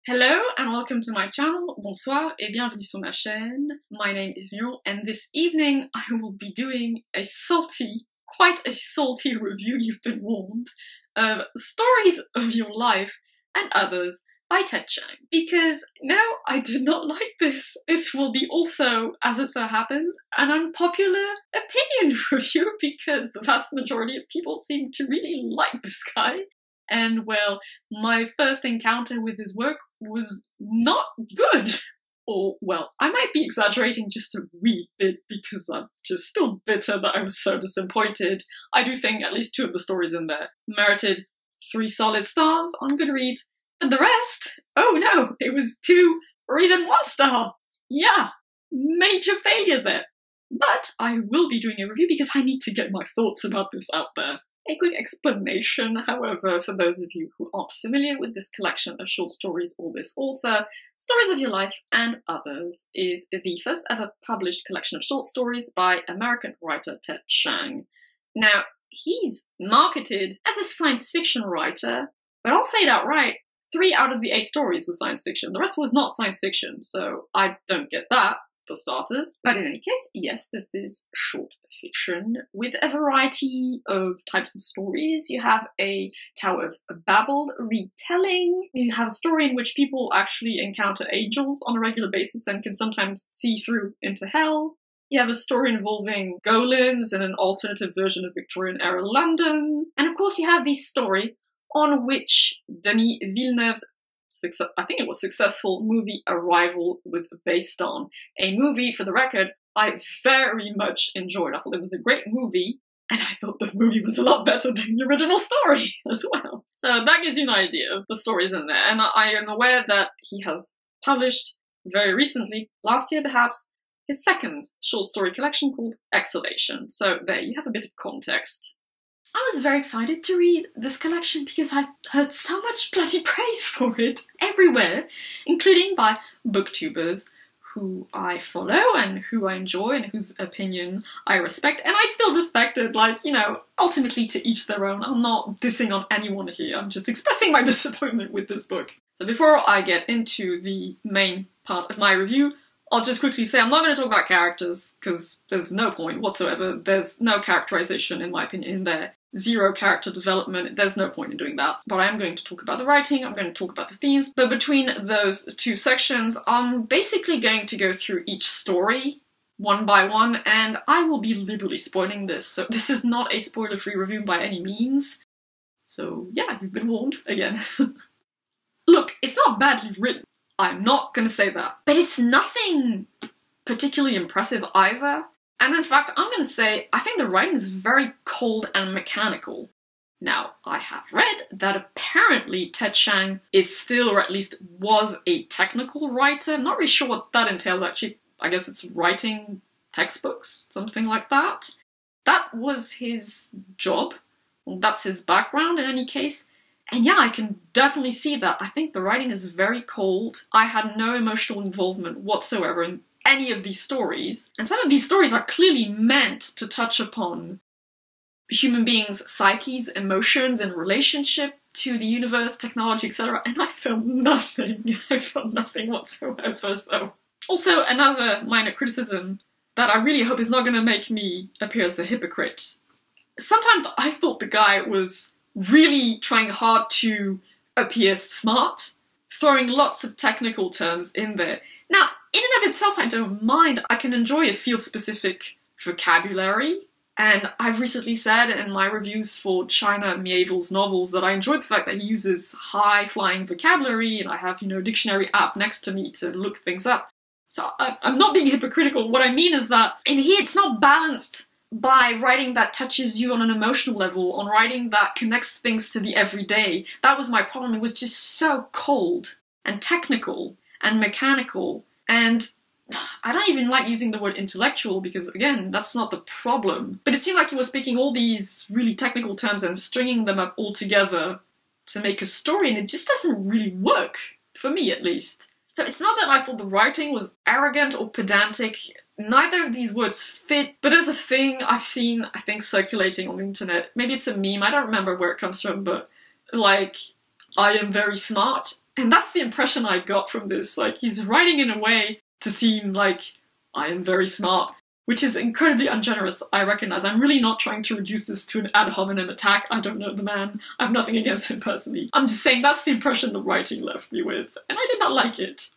Hello and welcome to my channel. Bonsoir et bienvenue sur ma chaîne. My name is Muriel and this evening I will be doing a quite a salty review, you've been warned, of Stories of Your Life and Others by Ted Chiang. Because no, I did not like this. This will be also, as it so happens, an unpopular opinion review because the vast majority of people seem to really like this guy. And well, my first encounter with his work was not good. Or, well, I might be exaggerating just a wee bit because I'm just still bitter that I was so disappointed. I do think at least 2 of the stories in there merited 3 solid stars on Goodreads, but the rest, oh no, it was 2 or even 1 star. Yeah, major failure there. But I will be doing a review because I need to get my thoughts about this out there. A quick explanation, however, for those of you who aren't familiar with this collection of short stories or this author, Stories of Your Life and Others is the first ever published collection of short stories by American writer Ted Chiang. Now, he's marketed as a science fiction writer, but I'll say it outright, 3 out of the 8 stories were science fiction. The rest was not science fiction, so I don't get that. For starters. But in any case, yes, this is short fiction with a variety of types of stories. You have a Tower of Babel retelling. You have a story in which people actually encounter angels on a regular basis and can sometimes see through into hell. You have a story involving golems and an alternative version of Victorian-era London. And of course you have the story on which Denis Villeneuve's I think it was successful movie Arrival was based on. A movie, for the record, I very much enjoyed. I thought it was a great movie, and I thought the movie was a lot better than the original story as well. So that gives you an idea of the stories in there, and I am aware that he has published very recently, last year perhaps, his second short story collection called Exhalation. So there you have a bit of context. I was very excited to read this collection because I've heard so much bloody praise for it everywhere, including by booktubers who I follow and who I enjoy and whose opinion I respect. And I still respect it, like, you know, ultimately to each their own. I'm not dissing on anyone here, I'm just expressing my disappointment with this book. So before I get into the main part of my review, I'll just quickly say I'm not going to talk about characters, because there's no point whatsoever. There's no characterization, in my opinion, in there. 0 character development, there's no point in doing that. But I am going to talk about the writing, I'm going to talk about the themes, but between those 2 sections, I'm basically going to go through each story, one by one, and I will be liberally spoiling this, so this is not a spoiler-free review by any means. So yeah, you've been warned, again. Look, it's not badly written, I'm not gonna say that, but it's nothing particularly impressive either. And in fact, I'm going to say, I think the writing is very cold and mechanical. Now, I have read that apparently Ted Chiang is still, or at least was, a technical writer. I'm not really sure what that entails, actually. I guess it's writing textbooks, something like that. That was his job. Well, that's his background in any case. And yeah, I can definitely see that. I think the writing is very cold. I had no emotional involvement whatsoever in any of these stories, and some of these stories are clearly meant to touch upon human beings' psyches, emotions, and relationship to the universe, technology, etc., and I felt nothing. I felt nothing whatsoever, so. Also, another minor criticism that I really hope is not going to make me appear as a hypocrite. Sometimes I thought the guy was really trying hard to appear smart, throwing lots of technical terms in there. Now, in and of itself, I don't mind. I can enjoy a field-specific vocabulary, and I've recently said in my reviews for China Miéville's novels that I enjoyed the fact that he uses high-flying vocabulary, and I have, you know, a dictionary app next to me to look things up. So I'm not being hypocritical. What I mean is that in here, it's not balanced by writing that touches you on an emotional level, on writing that connects things to the everyday. That was my problem. It was just so cold and technical and mechanical, and I don't even like using the word intellectual because, again, that's not the problem. But it seemed like he was speaking all these really technical terms and stringing them up all together to make a story, and it just doesn't really work, for me at least. So it's not that I thought the writing was arrogant or pedantic, neither of these words fit, but there's a thing I've seen, I think, circulating on the internet. Maybe it's a meme, I don't remember where it comes from, but like, I am very smart, And that's the impression I got from this. Like, he's writing in a way to seem like I am very smart, which is incredibly ungenerous, I recognize. I'm really not trying to reduce this to an ad hominem attack. I don't know the man. I have nothing against him personally. I'm just saying that's the impression the writing left me with, and I did not like it.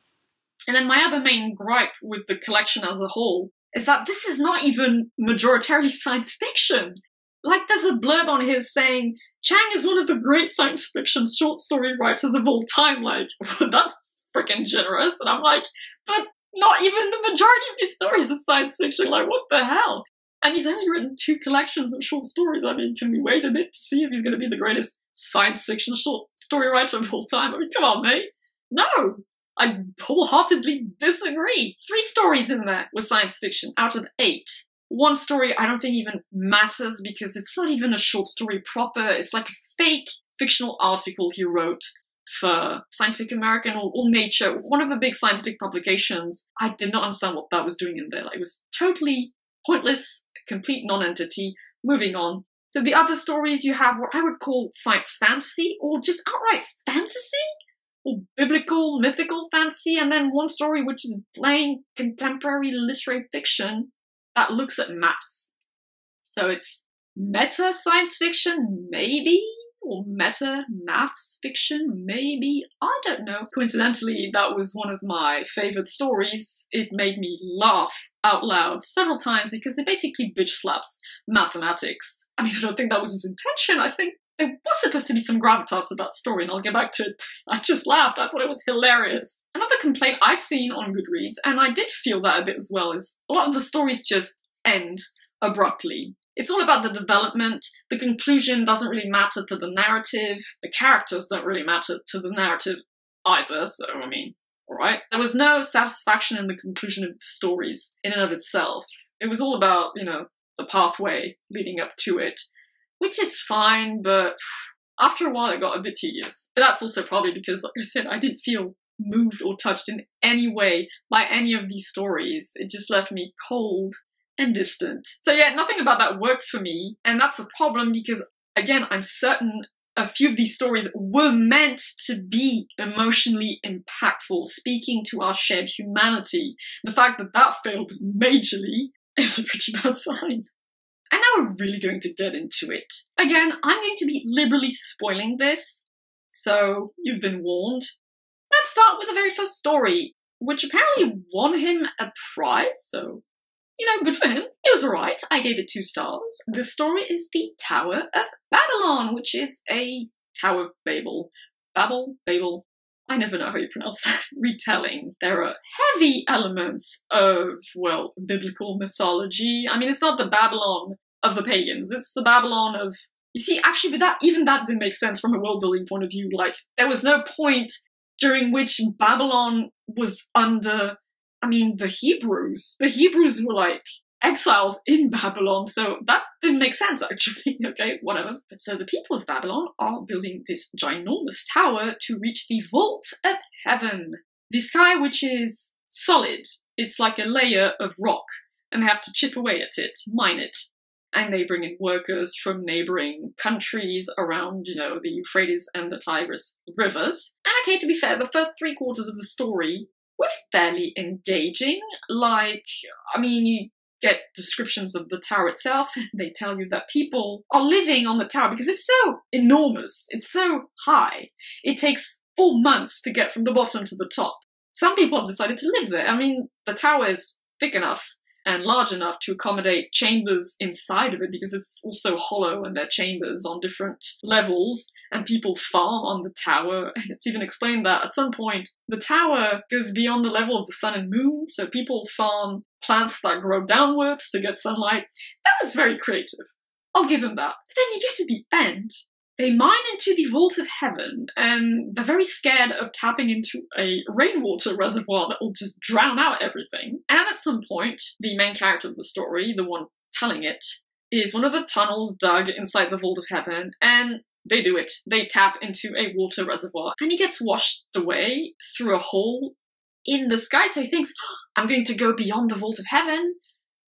And then my other main gripe with the collection as a whole is that this is not even majoritarily science fiction. Like, there's a blurb on here saying, Chiang is one of the great science fiction short story writers of all time. Like, that's freaking generous. And I'm like, but not even the majority of these stories are science fiction. Like, what the hell? And he's only written 2 collections of short stories. I mean, can we wait a bit to see if he's going to be the greatest science fiction short story writer of all time? I mean, come on, mate. No, I wholeheartedly disagree. 3 stories in there were science fiction out of 8. One story I don't think even matters because it's not even a short story proper. It's like a fake fictional article he wrote for Scientific American or Nature, one of the big scientific publications. I did not understand what that was doing in there. Like, it was totally pointless, complete non-entity. Moving on. So the other stories, you have what I would call science fantasy, or just outright fantasy, or biblical, mythical fantasy, and then one story which is plain contemporary literary fiction that looks at maths. So it's meta science fiction, maybe? Or meta maths fiction, maybe? I don't know. Coincidentally, that was one of my favourite stories. It made me laugh out loud several times because it basically bitch slaps mathematics. I mean, I don't think that was his intention. I think there was supposed to be some gravitas to that story, and I'll get back to it. I just laughed. I thought it was hilarious. Another complaint I've seen on Goodreads, and I did feel that a bit as well, is a lot of the stories just end abruptly. It's all about the development. The conclusion doesn't really matter to the narrative. The characters don't really matter to the narrative either, so I mean, alright. There was no satisfaction in the conclusion of the stories in and of itself. It was all about, you know, the pathway leading up to it, which is fine, but after a while it got a bit tedious. But that's also probably because, like I said, I didn't feel moved or touched in any way by any of these stories. It just left me cold and distant. So yeah, nothing about that worked for me, and that's a problem because, again, I'm certain a few of these stories were meant to be emotionally impactful, speaking to our shared humanity. The fact that that failed majorly is a pretty bad sign. And now we're really going to get into it. Again, I'm going to be liberally spoiling this, so you've been warned. Let's start with the very first story, which apparently won him a prize, so, you know, good for him. It was alright. I gave it 2 stars. The story is The Tower of Babylon, which is a Tower of Babel. Babel. I never know how you pronounce that. Retelling. There are heavy elements of, well, biblical mythology. I mean, it's not the Babylon of the pagans. It's the Babylon of... You see, actually, but that didn't make sense from a world-building point of view. Like, there was no point during which Babylon was under... I mean, the Hebrews. The Hebrews were, like, exiles in Babylon, so that didn't make sense, actually. Okay, whatever. But so the people of Babylon are building this ginormous tower to reach the vault of heaven. The sky, which is solid. It's like a layer of rock, and they have to chip away at it, mine it. And they bring in workers from neighbouring countries around, you know, the Euphrates and the Tigris rivers. And okay, to be fair, the first 3/4 of the story were fairly engaging. Like, I mean, you get descriptions of the tower itself, and they tell you that people are living on the tower because it's so enormous, it's so high. It takes 4 months to get from the bottom to the top. Some people have decided to live there. I mean, the tower is thick enough and large enough to accommodate chambers inside of it because it's also hollow and there are chambers on different levels, and people farm on the tower. And it's even explained that at some point the tower goes beyond the level of the sun and moon, so people farm plants that grow downwards to get sunlight. That was very creative. I'll give them that. But then you get to the end, they mine into the vault of heaven, and they're very scared of tapping into a rainwater reservoir that will just drown out everything. And at some point, the main character of the story, the one telling it, is one of the tunnels dug inside the vault of heaven, and they do it. They tap into a water reservoir, and he gets washed away through a hole in the sky, so he thinks, oh, I'm going to go beyond the vault of heaven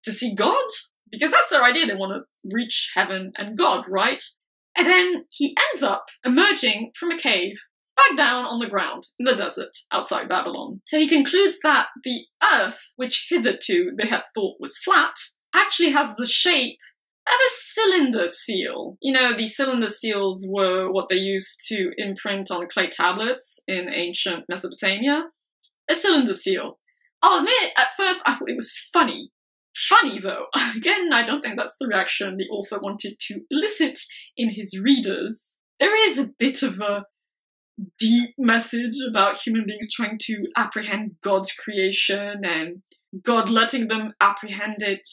to see God? Because that's their idea, they want to reach heaven and God, right? And then he ends up emerging from a cave back down on the ground in the desert outside Babylon. So he concludes that the Earth, which hitherto they had thought was flat, actually has the shape of a cylinder seal. You know, these cylinder seals were what they used to imprint on clay tablets in ancient Mesopotamia. A cylinder seal. I'll admit, at first I thought it was funny. Funny though. Again, I don't think that's the reaction the author wanted to elicit in his readers. There is a bit of a deep message about human beings trying to apprehend God's creation and God letting them apprehend it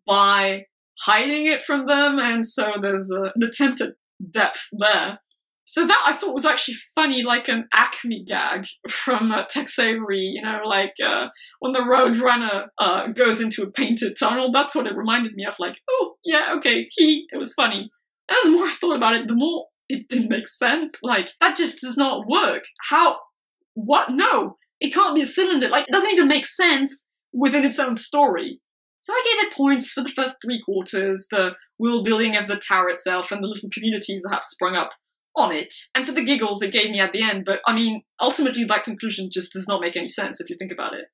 by hiding it from them, and so there's an attempt at depth there. So that I thought was actually funny, like an Acme gag from Tex Avery, you know, like when the Roadrunner goes into a painted tunnel. That's what it reminded me of, like, oh, yeah, okay, it was funny. And the more I thought about it, the more it didn't make sense. Like, that just does not work. How? What? No, it can't be a cylinder. Like, it doesn't even make sense within its own story. So I gave it points for the first 3 quarters, the world building of the tower itself and the little communities that have sprung up on it. And for the giggles it gave me at the end, but I mean, ultimately that conclusion just does not make any sense if you think about it.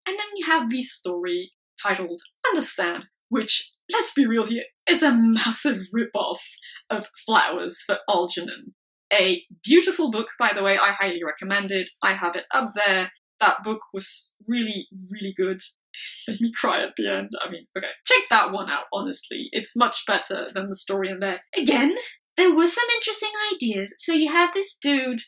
And then you have the story titled Understand, which, let's be real here, is a massive rip-off of Flowers for Algernon. A beautiful book, by the way, I highly recommend it. I have it up there. That book was really, really good. It made me cry at the end. I mean, okay. Check that one out, honestly. It's much better than the story in there. Again, there were some interesting ideas. So you have this dude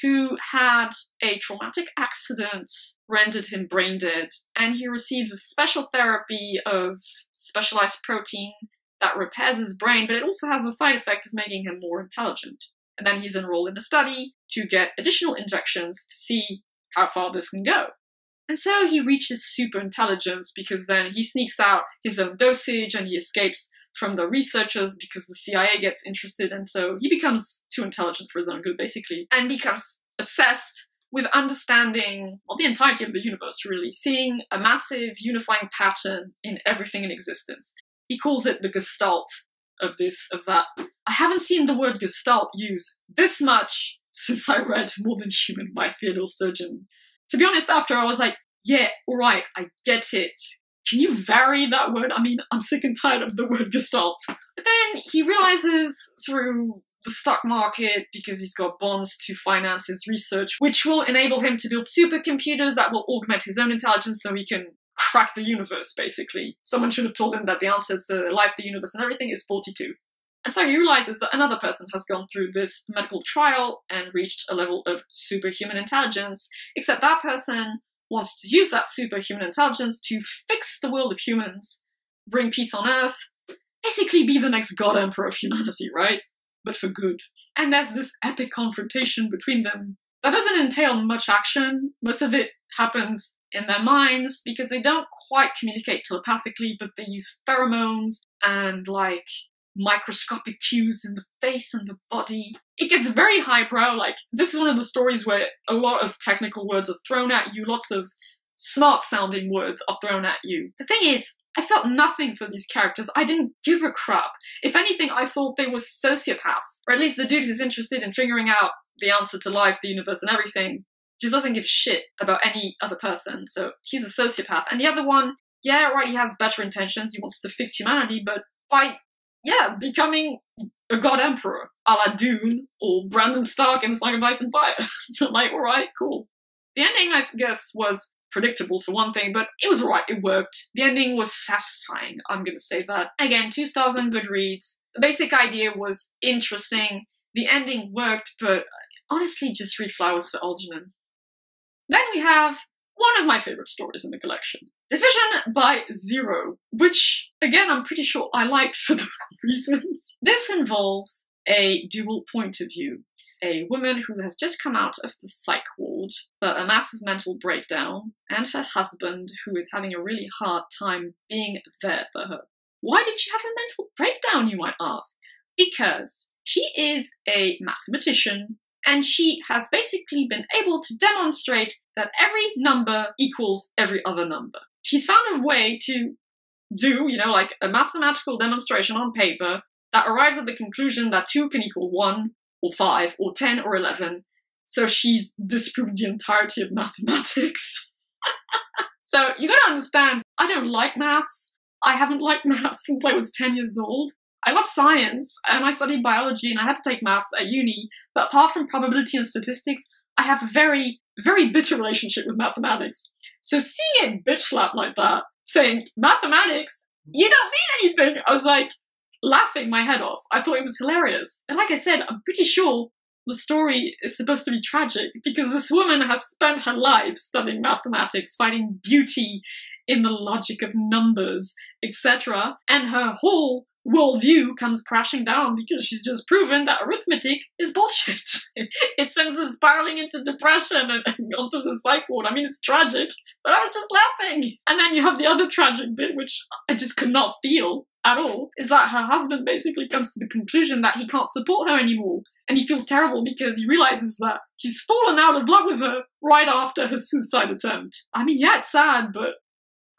who had a traumatic accident, rendered him brain dead, and he receives a special therapy of specialized protein that repairs his brain, but it also has the side effect of making him more intelligent. And then he's enrolled in a study to get additional injections to see how far this can go. And so he reaches super intelligence because then he sneaks out his own dosage and he escapes from the researchers because the CIA gets interested, and so he becomes too intelligent for his own good, basically, and becomes obsessed with understanding the entirety of the universe, really, seeing a massive unifying pattern in everything in existence. He calls it the gestalt of this, of that. I haven't seen the word gestalt used this much since I read More Than Human by Theodore Sturgeon. To be honest, after I was like, yeah, alright, I get it. Can you vary that word? I mean, I'm sick and tired of the word gestalt. But then he realizes through the stock market, because he's got bonds to finance his research, which will enable him to build supercomputers that will augment his own intelligence so he can crack the universe, basically. Someone should have told him that the answer to life, the universe, and everything is 42. And so he realizes that another person has gone through this medical trial and reached a level of superhuman intelligence, except that person wants to use that superhuman intelligence to fix the world of humans, bring peace on Earth, basically be the next god emperor of humanity, right? But for good. And there's this epic confrontation between them that doesn't entail much action. Most of it happens in their minds because they don't quite communicate telepathically, but they use pheromones and like microscopic cues in the face and the body. It gets very highbrow. Like, this is one of the stories where a lot of technical words are thrown at you, lots of smart sounding words are thrown at you. The thing is, I felt nothing for these characters. I didn't give a crap. If anything, I thought they were sociopaths. Or at least the dude who's interested in figuring out the answer to life, the universe, and everything just doesn't give a shit about any other person. So he's a sociopath. And the other one, yeah, right, he has better intentions. He wants to fix humanity, but by becoming a god emperor, a la Dune, or Brandon Stark in Song of Ice and Fire. I'm like, alright, cool. The ending, I guess, was predictable for one thing, but it was alright, it worked. The ending was satisfying, I'm gonna say that. Again, 2 stars on Goodreads. The basic idea was interesting, the ending worked, but honestly, just read Flowers for Algernon. Then we have one of my favorite stories in the collection, Division by Zero, which, again, I'm pretty sure I liked for the wrong reasons. This involves a dual point of view. A woman who has just come out of the psych ward for a massive mental breakdown, and her husband who is having a really hard time being there for her. Why did she have a mental breakdown, you might ask? Because she is a mathematician, and she has basically been able to demonstrate that every number equals every other number. She's found a way to do, like a mathematical demonstration on paper that arrives at the conclusion that 2 can equal 1, or 5, or 10, or 11, so she's disproved the entirety of mathematics. So you gotta understand, I don't like maths. I haven't liked maths since I was 10 years old. I love science, and I studied biology, and I had to take maths at uni, but apart from probability and statistics, I have a very, very bitter relationship with mathematics. So seeing it bitch slapped like that, saying, mathematics, you don't mean anything, I was like, laughing my head off. I thought it was hilarious. And like I said, I'm pretty sure the story is supposed to be tragic, because this woman has spent her life studying mathematics, finding beauty in the logic of numbers, etc. And her whole worldview comes crashing down because she's just proven that arithmetic is bullshit. It sends us spiraling into depression and onto the psych ward. I mean, it's tragic, but I was just laughing. And then you have the other tragic bit, which I just could not feel at all, is that her husband basically comes to the conclusion that he can't support her anymore. And he feels terrible because he realizes that he's fallen out of love with her right after her suicide attempt. I mean, yeah, it's sad, but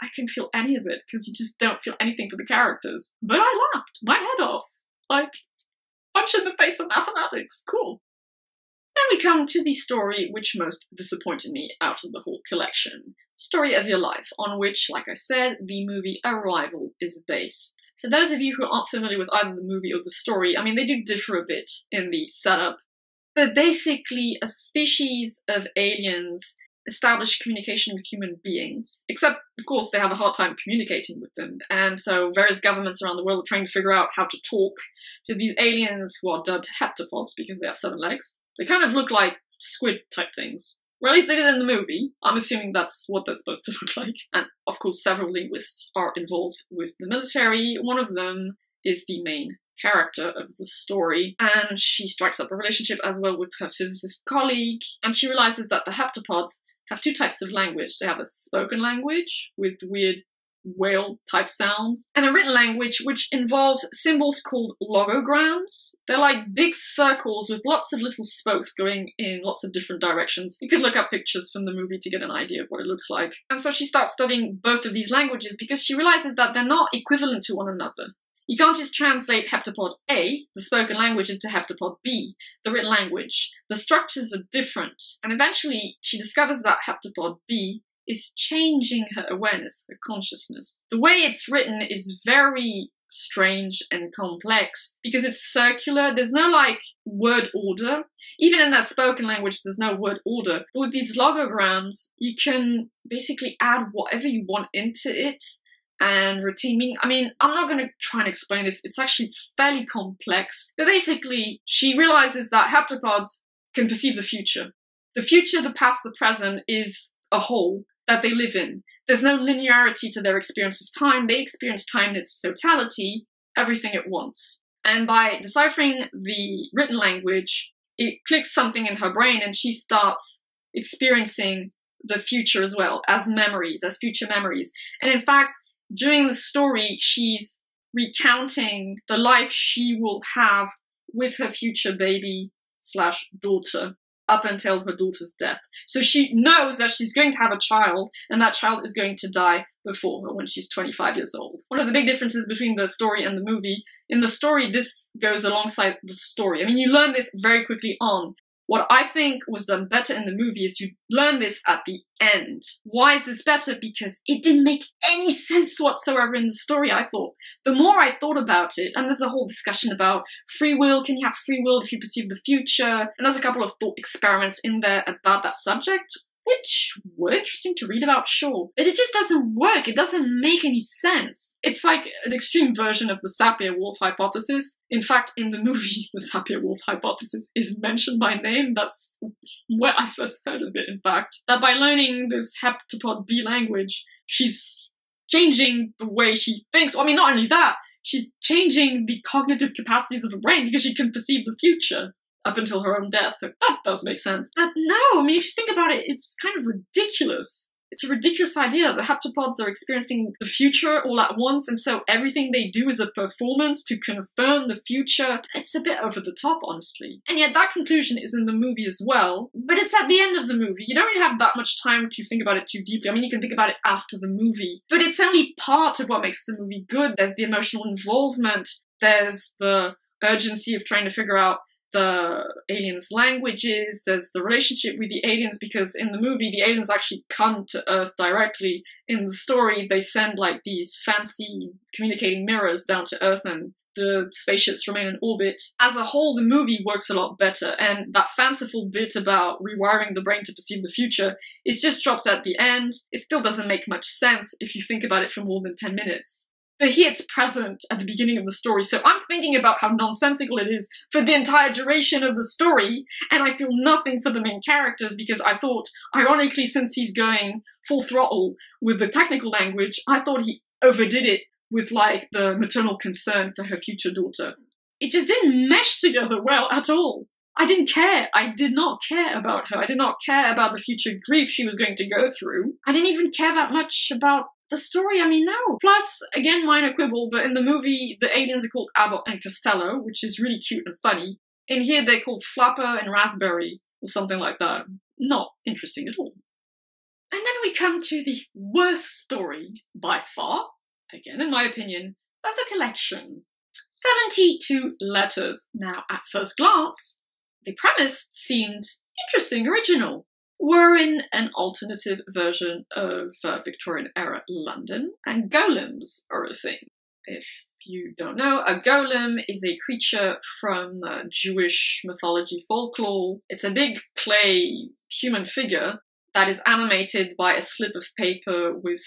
I can feel any of it because you just don't feel anything for the characters. But I laughed my head off. Like, punch in the face of mathematics. Cool. Then we come to the story which most disappointed me out of the whole collection. Story of Your Life, on which, like I said, the movie Arrival is based. For those of you who aren't familiar with either the movie or the story, I mean, they do differ a bit in the setup. They're basically a species of aliens establish communication with human beings, except, of course, they have a hard time communicating with them, and so various governments around the world are trying to figure out how to talk to these aliens who are dubbed heptapods because they have 7 legs. They kind of look like squid-type things. Well, at least they did in the movie. I'm assuming that's what they're supposed to look like. And, of course, several linguists are involved with the military. One of them is the main character of the story, and she strikes up a relationship as well with her physicist colleague, and she realizes that the heptapods have 2 types of language. They have a spoken language with weird whale-type sounds, and a written language which involves symbols called logograms. They're like big circles with lots of little spokes going in lots of different directions. You could look up pictures from the movie to get an idea of what it looks like. And so she starts studying both of these languages because she realizes that they're not equivalent to one another. You can't just translate heptapod A, the spoken language, into heptapod B, the written language. The structures are different, and eventually she discovers that heptapod B is changing her awareness, her consciousness. The way it's written is very strange and complex because it's circular. There's no like word order. Even in that spoken language, there's no word order. But with these logograms, you can basically add whatever you want into it and retain meaning. I mean, I'm not going to try and explain this. It's actually fairly complex. But basically, she realizes that heptapods can perceive the future. The future, the past, the present is a whole that they live in. There's no linearity to their experience of time. They experience time in its totality, everything at once. And by deciphering the written language, it clicks something in her brain and she starts experiencing the future as well, as memories, as future memories. And in fact, during the story, she's recounting the life she will have with her future baby / daughter up until her daughter's death. So she knows that she's going to have a child, and that child is going to die before her when she's 25 years old. One of the big differences between the story and the movie, in the story, this goes alongside the story. I mean, you learn this very quickly on. What I think was done better in the movie is you learn this at the end. Why is this better? Because it didn't make any sense whatsoever in the story, I thought. The more I thought about it, and there's a whole discussion about free will, can you have free will if you perceive the future? And there's a couple of thought experiments in there about that subject, which were interesting to read about, sure. But it just doesn't work. It doesn't make any sense. It's like an extreme version of the Sapir-Whorf hypothesis. In fact, in the movie, the Sapir-Whorf hypothesis is mentioned by name. That's where I first heard of it, in fact. That by learning this heptapod B language, she's changing the way she thinks. I mean, not only that, she's changing the cognitive capacities of her brain because she can perceive the future up until her own death. That does make sense. But no, I mean, if you think about it, it's kind of ridiculous. It's a ridiculous idea that the heptapods are experiencing the future all at once, and so everything they do is a performance to confirm the future. It's a bit over the top, honestly. And yet that conclusion is in the movie as well, but it's at the end of the movie. You don't really have that much time to think about it too deeply. I mean, you can think about it after the movie, but it's only part of what makes the movie good. There's the emotional involvement, there's the urgency of trying to figure out the aliens' languages, there's the relationship with the aliens, because in the movie, the aliens actually come to Earth directly. In the story, they send like these fancy communicating mirrors down to Earth and the spaceships remain in orbit. As a whole, the movie works a lot better, and that fanciful bit about rewiring the brain to perceive the future is just dropped at the end. It still doesn't make much sense if you think about it for more than 10 minutes. But here it's present at the beginning of the story, so I'm thinking about how nonsensical it is for the entire duration of the story, and I feel nothing for the main characters because I thought, ironically, since he's going full throttle with the technical language, I thought he overdid it with like the maternal concern for her future daughter. It just didn't mesh together well at all. I didn't care. I did not care about her. I did not care about the future grief she was going to go through. I didn't even care that much about the story. I mean, no. Plus, again, minor quibble, but in the movie, the aliens are called Abbott and Costello, which is really cute and funny. In here, they're called Flapper and Raspberry, or something like that. Not interesting at all. And then we come to the worst story, by far, again, in my opinion, of the collection. 72 letters. Now, at first glance, the premise seemed interesting, original. We're in an alternative version of Victorian-era London, and golems are a thing. If you don't know, a golem is a creature from Jewish mythology folklore. It's a big clay human figure that is animated by a slip of paper with,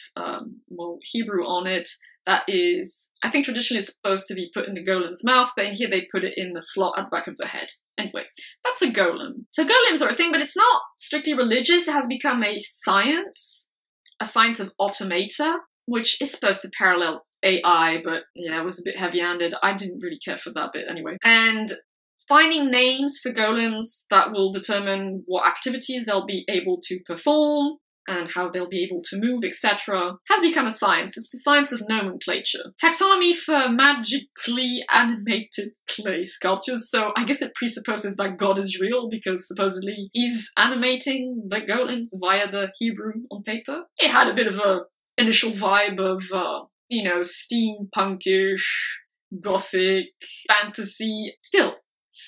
Hebrew on it. That is, I think traditionally supposed to be put in the golem's mouth, but in here they put it in the slot at the back of the head. Anyway, that's a golem. So golems are a thing, but it's not strictly religious. It has become a science of automata, which is supposed to parallel AI, but yeah, it was a bit heavy-handed. I didn't really care for that bit anyway. And finding names for golems that will determine what activities they'll be able to perform, and how they'll be able to move, etc., has become a science. It's the science of nomenclature. Taxonomy for magically animated clay sculptures, so I guess it presupposes that God is real, because supposedly he's animating the golems via the Hebrew on paper. It had a bit of a initial vibe of, steampunkish, gothic, fantasy. Still,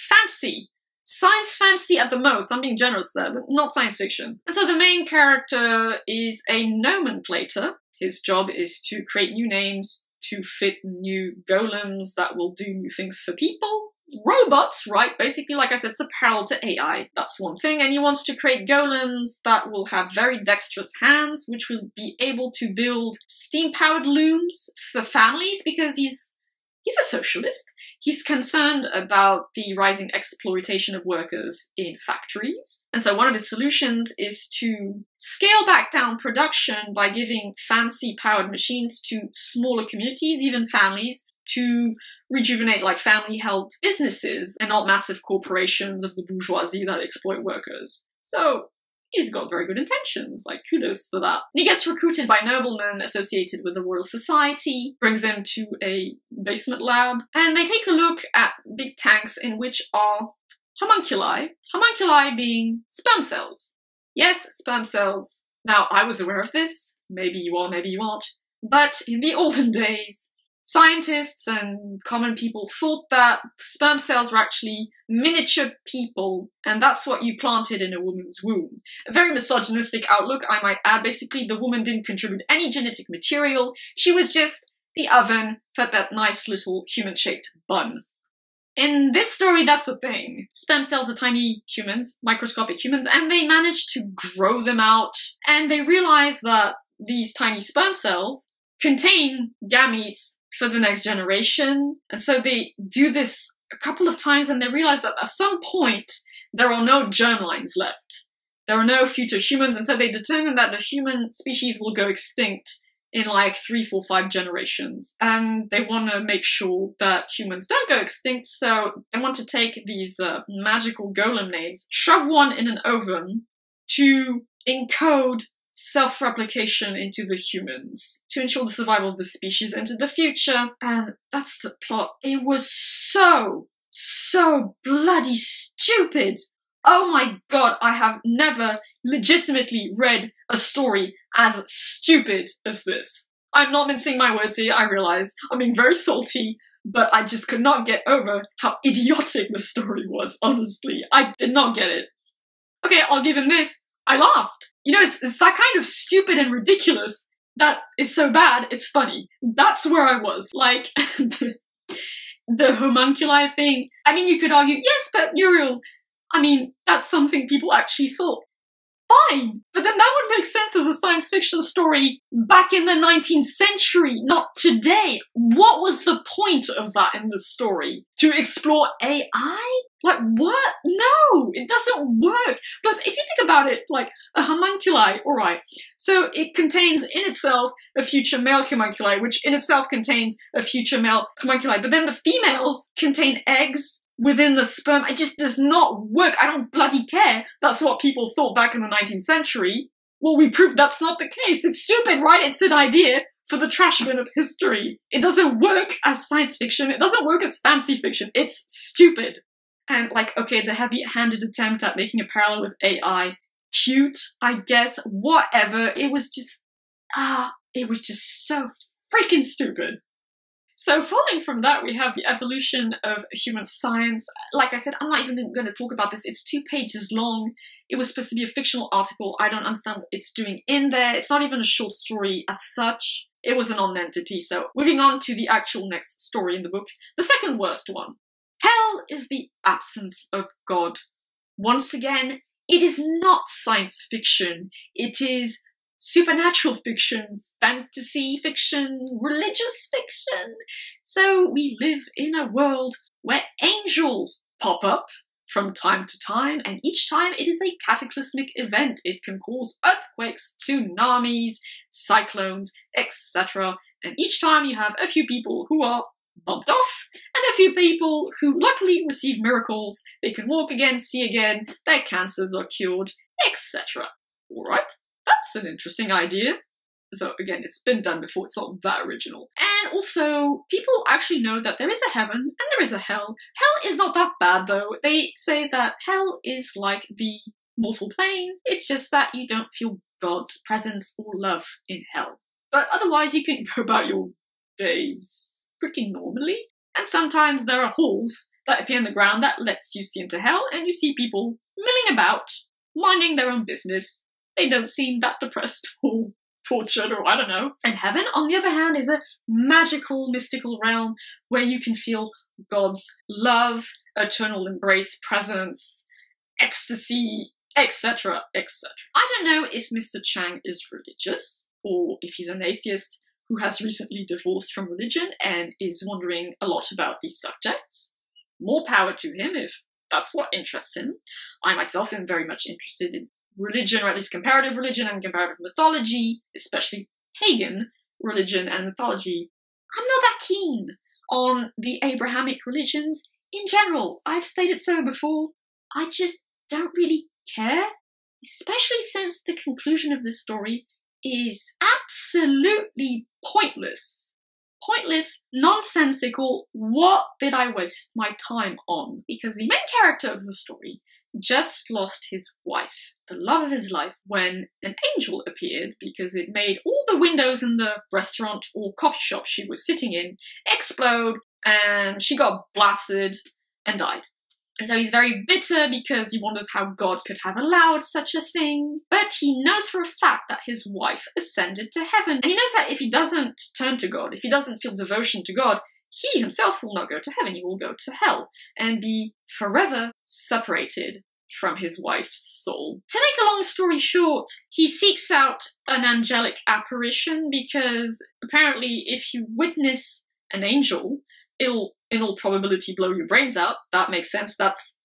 fancy. Science fantasy at the most, I'm being generous there, but not science fiction. And so the main character is a nomenclator. His job is to create new names to fit new golems that will do new things for people. Robots, right? Basically, like I said, it's a parallel to AI. That's one thing. And he wants to create golems that will have very dexterous hands, which will be able to build steam-powered looms for families, because he's a socialist. He's concerned about the rising exploitation of workers in factories. And so one of his solutions is to scale back down production by giving fancy powered machines to smaller communities, even families, to rejuvenate like family-held businesses and not massive corporations of the bourgeoisie that exploit workers. So he's got very good intentions, like kudos for that. And he gets recruited by noblemen associated with the Royal Society, brings them to a basement lab, and they take a look at big tanks in which are homunculi. Homunculi being sperm cells. Yes, sperm cells. Now, I was aware of this. Maybe you are, maybe you aren't. But in the olden days, scientists and common people thought that sperm cells were actually miniature people, and that's what you planted in a woman's womb. A very misogynistic outlook, I might add. Basically, the woman didn't contribute any genetic material. She was just the oven for that nice little human-shaped bun. In this story, that's the thing. Sperm cells are tiny humans, microscopic humans, and they manage to grow them out, and they realize that these tiny sperm cells contain gametes for the next generation. And so they do this a couple of times, and they realize that at some point there are no germlines left. There are no future humans, and so they determine that the human species will go extinct in like 3, 4, 5 generations. And they want to make sure that humans don't go extinct, so they want to take these magical golem names, shove one in an oven to encode self-replication into the humans to ensure the survival of the species into the future. And that's the plot. It was so bloody stupid. Oh my god, I have never legitimately read a story as stupid as this. I'm not mincing my words here, I realize. I'm being very salty, but I just could not get over how idiotic the story was, honestly. I did not get it. Okay, I'll give him this. I laughed. You know, it's that kind of stupid and ridiculous that is so bad, it's funny. That's where I was. Like, the homunculi thing. I mean, you could argue, yes, but Muriel, I mean, that's something people actually thought. Fine, but then that would make sense as a science fiction story back in the 19th century, not today. What was the point of that in the story? To explore AI? Like, what? No, it doesn't work. Plus, if you think about it, like, a homunculi, alright, so it contains in itself a future male homunculi, which in itself contains a future male homunculi, but then the females contain eggs within the sperm. It just does not work. I don't bloody care. That's what people thought back in the 19th century. Well, we proved that's not the case. It's stupid, right? It's an idea for the trash bin of history. It doesn't work as science fiction. It doesn't work as fantasy fiction. It's stupid. And like, okay, the heavy-handed attempt at making a parallel with AI, cute, I guess, whatever. It was just so freaking stupid. So following from that, we have the evolution of human science. Like I said, I'm not even going to talk about this. It's 2 pages long. It was supposed to be a fictional article. I don't understand what it's doing in there. It's not even a short story as such. It was a non-entity. So moving on to the actual next story in the book, the second worst one. Hell is the absence of God. Once again, it is not science fiction. It is supernatural fiction, fantasy fiction, religious fiction. So we live in a world where angels pop up from time to time, and each time it is a cataclysmic event. It can cause earthquakes, tsunamis, cyclones, etc. And each time you have a few people who are bumped off, and a few people who luckily receive miracles. They can walk again, see again, their cancers are cured, etc. Alright? That's an interesting idea. Though, again, it's been done before, it's not that original. And also, people actually know that there is a heaven and there is a hell. Hell is not that bad, though. They say that hell is like the mortal plane. It's just that you don't feel God's presence or love in hell. But otherwise, you can go about your days pretty normally. And sometimes there are holes that appear in the ground that lets you see into hell, and you see people milling about, minding their own business. They don't seem that depressed or tortured or I don't know. And heaven, on the other hand, is a magical, mystical realm where you can feel God's love, eternal embrace, presence, ecstasy, etc., etc. I don't know if Mr. Chiang is religious or if he's an atheist who has recently divorced from religion and is wondering a lot about these subjects. More power to him if that's what interests him. I myself am very much interested in religion, or at least comparative religion and comparative mythology, especially pagan religion and mythology. I'm not that keen on the Abrahamic religions in general. I've stated so before. I just don't really care, especially since the conclusion of this story is absolutely pointless. Pointless, nonsensical. What did I waste my time on? Because the main character of the story just lost his wife, the love of his life, when an angel appeared because it made all the windows in the restaurant or coffee shop she was sitting in explode, and she got blasted and died. And so he's very bitter because he wonders how God could have allowed such a thing. But he knows for a fact that his wife ascended to heaven. And he knows that if he doesn't turn to God, if he doesn't feel devotion to God, he himself will not go to heaven, he will go to hell and be forever separated from his wife's soul. To make a long story short, he seeks out an angelic apparition because apparently if you witness an angel, it'll in all probability blow your brains out. That makes sense. That's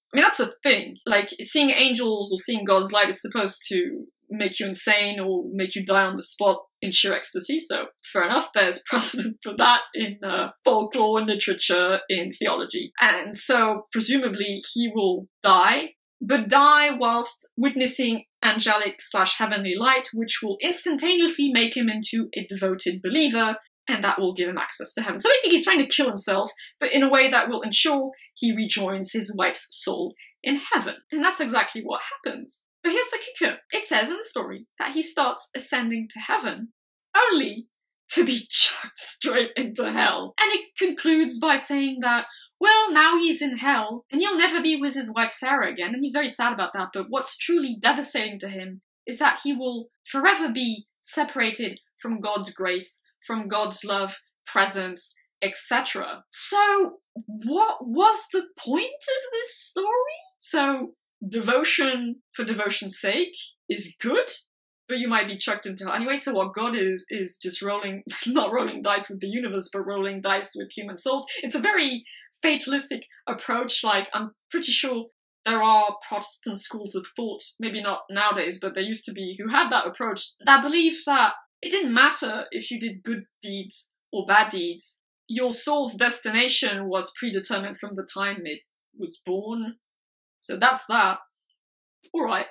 a thing. Like, seeing angels or seeing God's light is supposed to make you insane or make you die on the spot in sheer ecstasy, so fair enough, there's precedent for that in folklore, in literature, in theology. And so, presumably, he will die, but die whilst witnessing angelic/heavenly light, which will instantaneously make him into a devoted believer, and that will give him access to heaven. So basically he's trying to kill himself, but in a way that will ensure he rejoins his wife's soul in heaven. And that's exactly what happens. But here's the kicker. It says in the story that he starts ascending to heaven, only to be chucked straight into hell. And it concludes by saying that, well, now he's in hell, and he'll never be with his wife Sarah again, and he's very sad about that, but what's truly devastating to him is that he will forever be separated from God's grace, from God's love, presence, etc. So, what was the point of this story? So, devotion for devotion's sake is good, but you might be chucked into hell anyway. So what God is just not rolling dice with the universe, but rolling dice with human souls. It's a very fatalistic approach. Like, I'm pretty sure there are Protestant schools of thought, maybe not nowadays, but there used to be, who had that approach, that believed that it didn't matter if you did good deeds or bad deeds. Your soul's destination was predetermined from the time it was born. So that's that. Alright,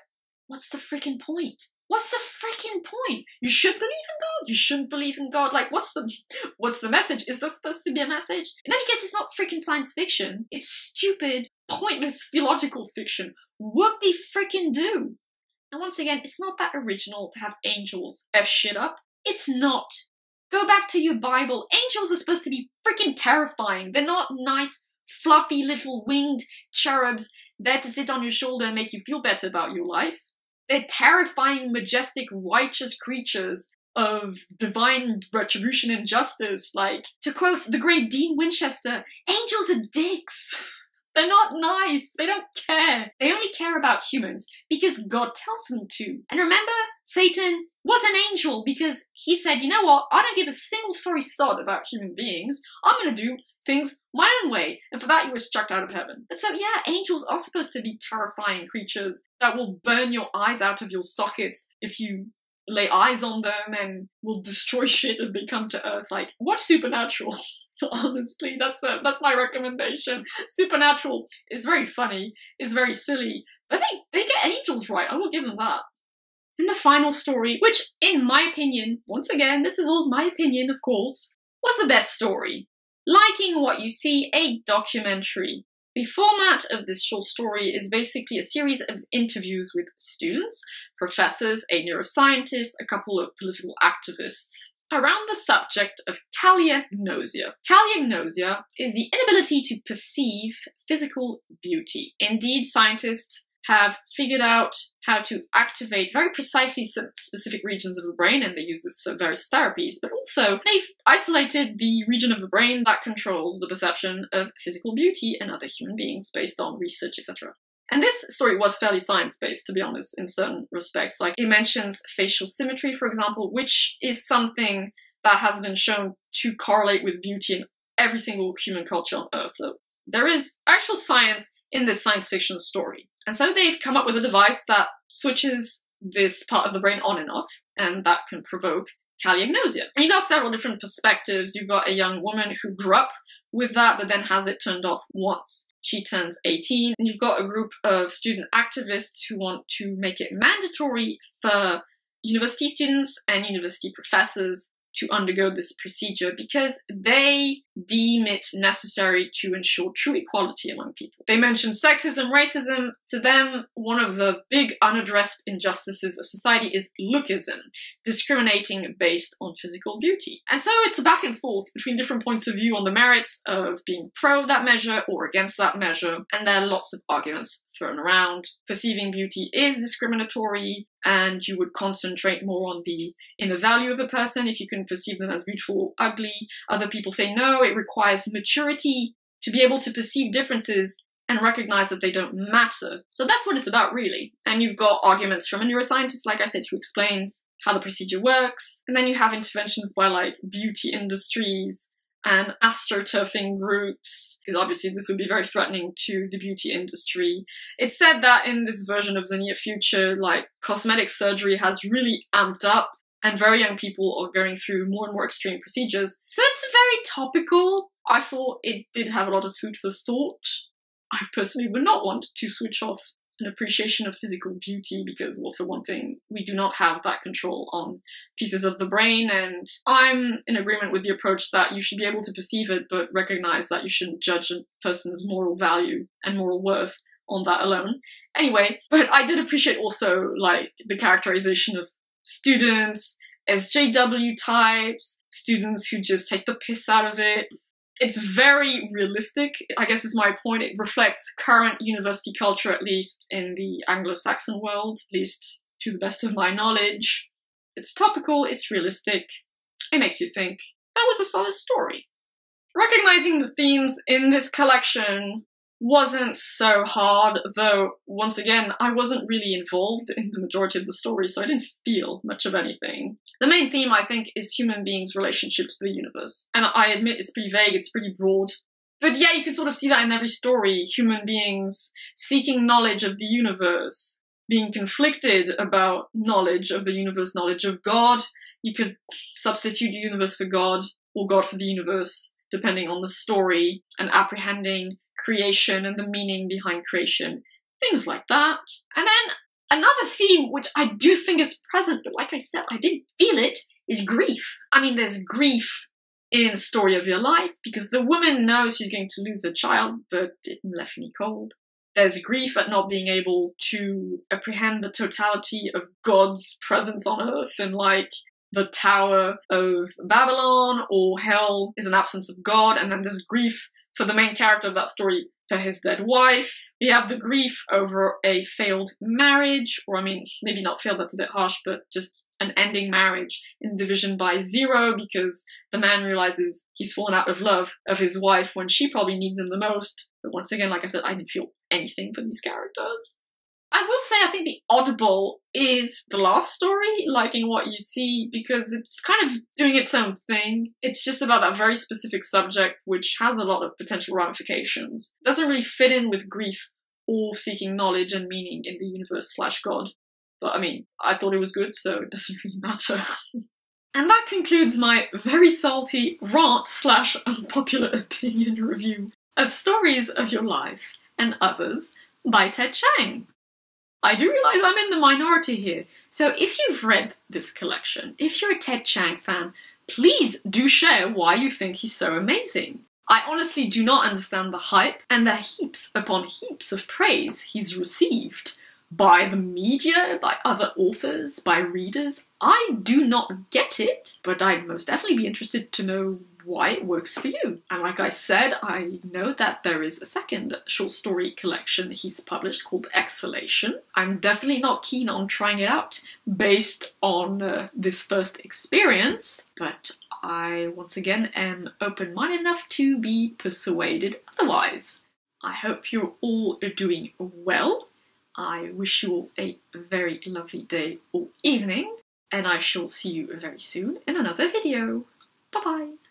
what's the freaking point? What's the freaking point? You should believe in God. You shouldn't believe in God. Like, what's the message? Is there supposed to be a message? In any case, it's not freaking science fiction. It's stupid, pointless theological fiction. Whoopie freaking do. And once again, it's not that original to have angels F shit up. It's not. Go back to your Bible. Angels are supposed to be freaking terrifying. They're not nice, fluffy little winged cherubs there to sit on your shoulder and make you feel better about your life. They're terrifying, majestic, righteous creatures of divine retribution and justice. Like, to quote the great Dean Winchester, angels are dicks. They're not nice. They don't care. They only care about humans because God tells them to. And remember, Satan was an angel because he said, you know what, I don't give a single sorry sod about human beings. I'm going to do things my own way. And for that, he was chucked out of heaven. And so, yeah, angels are supposed to be terrifying creatures that will burn your eyes out of your sockets if you lay eyes on them, and will destroy shit if they come to Earth. Like, watch Supernatural. Honestly, that's my recommendation. Supernatural is very funny, is very silly, but they get angels right. I will give them that. And the final story, which, in my opinion, once again, this is all my opinion, of course, was the best story. Liking What You See, a documentary. The format of this short story is basically a series of interviews with students, professors, a neuroscientist, a couple of political activists, around the subject of kaliagnosia. Kaliagnosia is the inability to perceive physical beauty. Indeed, scientists have figured out how to activate very precisely some specific regions of the brain, and they use this for various therapies, but also they've isolated the region of the brain that controls the perception of physical beauty in other human beings based on research, etc. And this story was fairly science-based, to be honest, in certain respects. Like, it mentions facial symmetry, for example, which is something that has been shown to correlate with beauty in every single human culture on Earth. So there is actual science in this science fiction story. And so they've come up with a device that switches this part of the brain on and off, and that can provoke kaliagnosia. And you've got several different perspectives. You've got a young woman who grew up with that, but then has it turned off once she turns 18. And you've got a group of student activists who want to make it mandatory for university students and university professors to undergo this procedure because they deem it necessary to ensure true equality among people. They mention sexism, racism. To them, one of the big unaddressed injustices of society is lookism, discriminating based on physical beauty. And so it's a back and forth between different points of view on the merits of being pro that measure or against that measure, and there are lots of arguments thrown around. Perceiving beauty is discriminatory, and you would concentrate more on the inner value of a person if you can perceive them as beautiful or ugly. Other people say no, it requires maturity to be able to perceive differences and recognize that they don't matter. So that's what it's about, really. And you've got arguments from a neuroscientist, like I said, who explains how the procedure works. And then you have interventions by, like, beauty industries and astroturfing groups, because obviously this would be very threatening to the beauty industry. It's said that in this version of the near future, like, cosmetic surgery has really amped up, and very young people are going through more and more extreme procedures. So it's very topical. I thought it did have a lot of food for thought. I personally would not want to switch off an appreciation of physical beauty because, well, for one thing, we do not have that control on pieces of the brain, and I'm in agreement with the approach that you should be able to perceive it, but recognize that you shouldn't judge a person's moral value and moral worth on that alone. Anyway, but I did appreciate also, like, the characterization of students SJW types, students who just take the piss out of it. It's very realistic, I guess is my point. It reflects current university culture, at least in the Anglo-Saxon world, at least to the best of my knowledge. It's topical, it's realistic, it makes you think. That was a solid story. Recognizing the themes in this collection wasn't so hard, though, once again, I wasn't really involved in the majority of the story, so I didn't feel much of anything. The main theme, I think, is human beings' relationship to the universe. And I admit it's pretty vague, it's pretty broad. But yeah, you can sort of see that in every story. Human beings seeking knowledge of the universe, being conflicted about knowledge of the universe, knowledge of God. You could substitute the universe for God, or God for the universe, depending on the story, and apprehending creation and the meaning behind creation, things like that. And then another theme, which I do think is present, but like I said, I didn't feel it, is grief. I mean, there's grief in the story of your life, because the woman knows she's going to lose her child, but it left me cold. There's grief at not being able to apprehend the totality of God's presence on earth, and like the Tower of Babylon, or hell is an absence of God. And then there's grief for the main character of that story, for his dead wife. You have the grief over a failed marriage, or I mean, maybe not failed, that's a bit harsh, but just an ending marriage in division by zero, because the man realizes he's fallen out of love of his wife when she probably needs him the most. But once again, like I said, I didn't feel anything for these characters. I will say I think the oddball is the last story, Liking What You See, because it's kind of doing its own thing. It's just about that very specific subject, which has a lot of potential ramifications. It doesn't really fit in with grief or seeking knowledge and meaning in the universe / God. But I mean, I thought it was good, so it doesn't really matter. And that concludes my very salty rant / unpopular opinion review of Stories of Your Life and Others by Ted Chiang. I do realise I'm in the minority here, so if you've read this collection, if you're a Ted Chiang fan, please do share why you think he's so amazing. I honestly do not understand the hype and the heaps upon heaps of praise he's received by the media, by other authors, by readers. I do not get it, but I'd most definitely be interested to know why it works for you. And like I said, I know that there is a second short story collection he's published called Exhalation. I'm definitely not keen on trying it out based on this first experience, but I once again am open-minded enough to be persuaded otherwise. I hope you're all doing well. I wish you all a very lovely day or evening, and I shall see you very soon in another video. Bye bye!